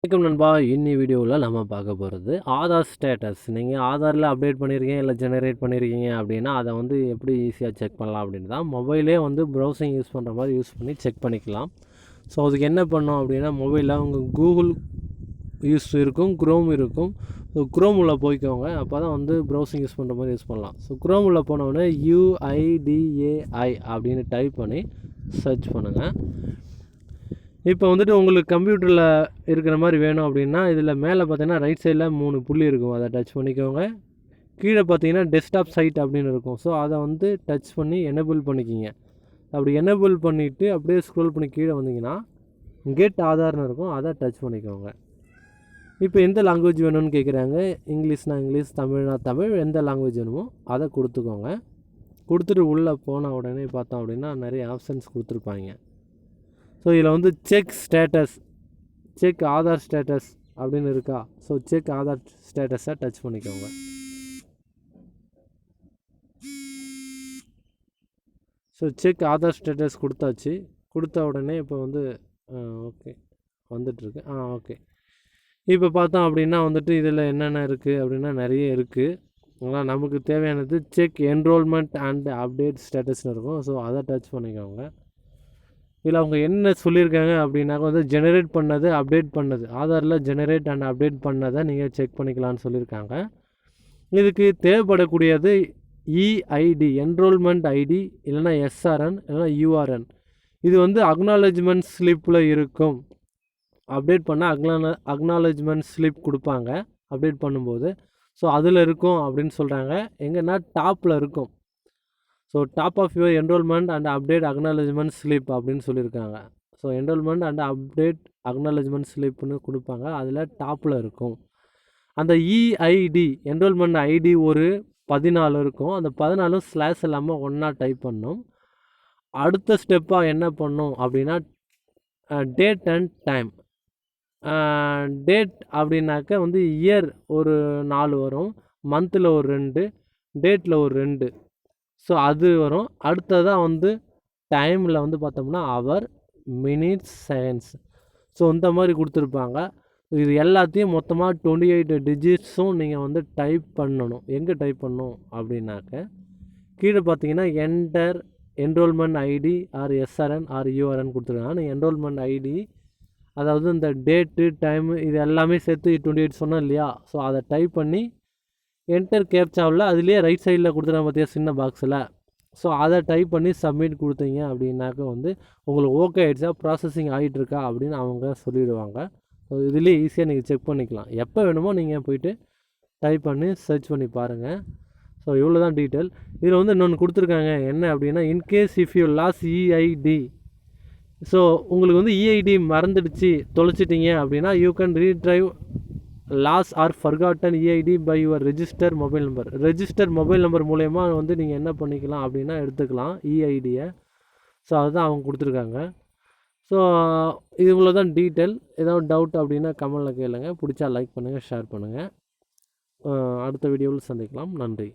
வணக்கம் நண்பா. இன்னி வீடியோவில் நம்ம பார்க்க போகிறது ஆதார் ஸ்டேட்டஸ். நீங்கள் ஆதாரில் அப்டேட் பண்ணியிருக்கீங்க இல்லை ஜெனரேட் பண்ணியிருக்கீங்க அப்படின்னா அதை வந்து எப்படி ஈஸியாக செக் பண்ணலாம் அப்படின்னு தான். மொபைலே வந்து ப்ரௌசிங் யூஸ் பண்ணுற மாதிரி யூஸ் பண்ணி செக் பண்ணிக்கலாம். ஸோ அதுக்கு என்ன பண்ணோம் அப்படின்னா, மொபைலில் உங்கள் கூகுள் யூஸ் இருக்கும், க்ரோம் இருக்கும். ஸோ க்ரோம் உள்ள போய்க்கோங்க. அப்போ தான் வந்து ப்ரௌசிங் யூஸ் பண்ணுற மாதிரி யூஸ் பண்ணலாம். ஸோ க்ரோம் உள்ள போனோடனே UIDAI அப்படின்னு டைப் பண்ணி சர்ச் பண்ணுங்கள். இப்போ வந்துட்டு உங்களுக்கு கம்ப்யூட்டரில் இருக்கிற மாதிரி வேணும் அப்படின்னா, இதில் மேலே பார்த்தீங்கன்னா ரைட் சைடில் 3 புள்ளி இருக்கும். அதை டச் பண்ணிக்கோங்க. கீழே பார்த்தீங்கன்னா டெஸ்க்டாப் சைட் அப்படின்னு இருக்கும். ஸோ அதை வந்து டச் பண்ணி எனேபிள் பண்ணிக்கிங்க. அப்படி எனேபிள் பண்ணிவிட்டு அப்படியே ஸ்க்ரோல் பண்ணி கீழே வந்தீங்கன்னா கெட் ஆதார்னு இருக்கும். அதை டச் பண்ணிக்கோங்க. இப்போ எந்த லாங்குவேஜ் வேணும்னு கேட்குறாங்க. இங்கிலீஷ்னா இங்கிலீஷ், தமிழ்னா தமிழ், எந்த லாங்குவேஜ் வேணுமோ அதை கொடுத்துக்கோங்க. கொடுத்துட்டு உள்ளே போன உடனே பார்த்தோம் அப்படின்னா நிறைய ஆப்ஷன்ஸ் கொடுத்துருப்பாங்க. ஸோ இதில் வந்து செக் ஆதார் ஸ்டேட்டஸ் அப்படின்னு இருக்கா. ஸோ செக் ஆதார் ஸ்டேட்டஸை டச் பண்ணிக்கோங்க. ஸோ செக் ஆதார் ஸ்டேட்டஸ் கொடுத்தாச்சு. கொடுத்த உடனே இப்போ வந்து ஓகே வந்துட்டுருக்கு. ஓகே. இப்போ பார்த்தோம் அப்படின்னா வந்துட்டு இதில் என்னென்ன இருக்குது அப்படின்னா நிறைய இருக்குது. ஆனால் நமக்கு தேவையானது செக் என்ரோல்மெண்ட் அண்ட் அப்டேட் ஸ்டேட்டஸ்னு இருக்கும். ஸோ அதை டச் பண்ணிக்கோங்க. இதில் அவங்க என்ன சொல்லியிருக்காங்க அப்படின்னாக்க வந்து ஜெனரேட் பண்ணது, அப்டேட் பண்ணது, ஆதாரில் ஜெனரேட் அண்ட் அப்டேட் பண்ணதை நீங்கள் செக் பண்ணிக்கலான்னு சொல்லியிருக்காங்க. இதுக்கு தேவைப்படக்கூடியது இஐடி, என்ரோல்மெண்ட் ஐடி, இல்லைனா எஸ்ஆர்என், இல்லைனா யூஆர்என். இது வந்து அக்னாலஜ்மெண்ட் ஸ்லிப்பில் இருக்கும். அப்டேட் பண்ண அக்னாலஜ்மெண்ட் ஸ்லிப் கொடுப்பாங்க அப்டேட் பண்ணும்போது. ஸோ அதில் இருக்கும் அப்படின்னு சொல்கிறாங்க. எங்கன்னா டாப்பில் இருக்கும். So top of your enrolment and update acknowledgement slip அப்படின்னு சொல்லியிருக்காங்க. So enrolment and update acknowledgement ஸ்லிப்னு கொடுப்பாங்க. அதில் டாப்பில் இருக்கும். அந்த இஐடி, என்ரோல்மெண்ட் ஐடி ஒரு 14 இருக்கும். அந்த 14 ஸ்லாஷ் இல்லாமல் ஒன்றா டைப் பண்ணணும். அடுத்த ஸ்டெப்பாக என்ன பண்ணணும் அப்படின்னா டேட் அண்ட் டைம். டேட் அப்படின்னாக்க வந்து இயர் ஒரு 4 வரும், மந்தில் ஒரு 2, டேட்டில் ஒரு 2. ஸோ அது வரும். அடுத்ததாக வந்து டைமில் வந்து பார்த்தோம்னா ஹவர், மினிட்ஸ், செகண்ட்ஸ். ஸோ இந்த மாதிரி கொடுத்துருப்பாங்க. இது எல்லாத்தையும் மொத்தமாக 28 டிஜிட்ஸும் நீங்கள் வந்து டைப் பண்ணணும். எங்கே டைப் பண்ணணும் அப்படின்னாக்க கீழே பார்த்தீங்கன்னா enter enrolment ID or SRN or URN கொடுத்துருக்காங்க. நீங்கள் என்ரோல்மெண்ட் ஐடி, அதாவது இந்த டேட்டு, டைமு, இது எல்லாமே சேர்த்து 28 சொன்னோம் இல்லையா. ஸோ அதை டைப் பண்ணி என்டர் கேப்சாவில் அதுலேயே ரைட் சைடில் கொடுத்துருக்காங்க பார்த்தியா சின்ன பாக்ஸில். ஸோ அதை டைப் பண்ணி சப்மிட் கொடுத்தீங்க அப்படின்னாக்க வந்து உங்களுக்கு ஓகே ஆகிடுச்சா, ப்ராசஸிங் ஆகிட்டுருக்கா அப்படின்னு அவங்க சொல்லிவிடுவாங்க. ஸோ இதுலேயே ஈஸியாக நீங்கள் செக் பண்ணிக்கலாம். எப்போ வேணுமோ நீங்கள் போய்ட்டு டைப் பண்ணி சர்ச் பண்ணி பாருங்கள். ஸோ இவ்வளோ தான் டீட்டெயில். இதில் வந்து இன்னொன்று கொடுத்துருக்காங்க. என்ன அப்படின்னா, in case if you lost EID. So உங்களுக்கு வந்து இஐடி மறந்துடுச்சு, தொலைச்சிட்டிங்க அப்படின்னா you can retrieve lost or forgotten EID by your register mobile number. Register mobile number மூலயமா வந்து நீங்கள் என்ன பண்ணிக்கலாம் அப்படின்னா எடுத்துக்கலாம் இஐடியை. ஸோ அதுதான் அவங்க கொடுத்துருக்காங்க. ஸோ இது இவ்வளோ தான் டீட்டெயில். ஏதாவது டவுட் அப்படின்னா கமெண்டில் கேளுங்க. பிடிச்சா லைக் பண்ணுங்கள், ஷேர் பண்ணுங்கள். அடுத்த வீடியோவில் சந்திக்கலாம். நன்றி.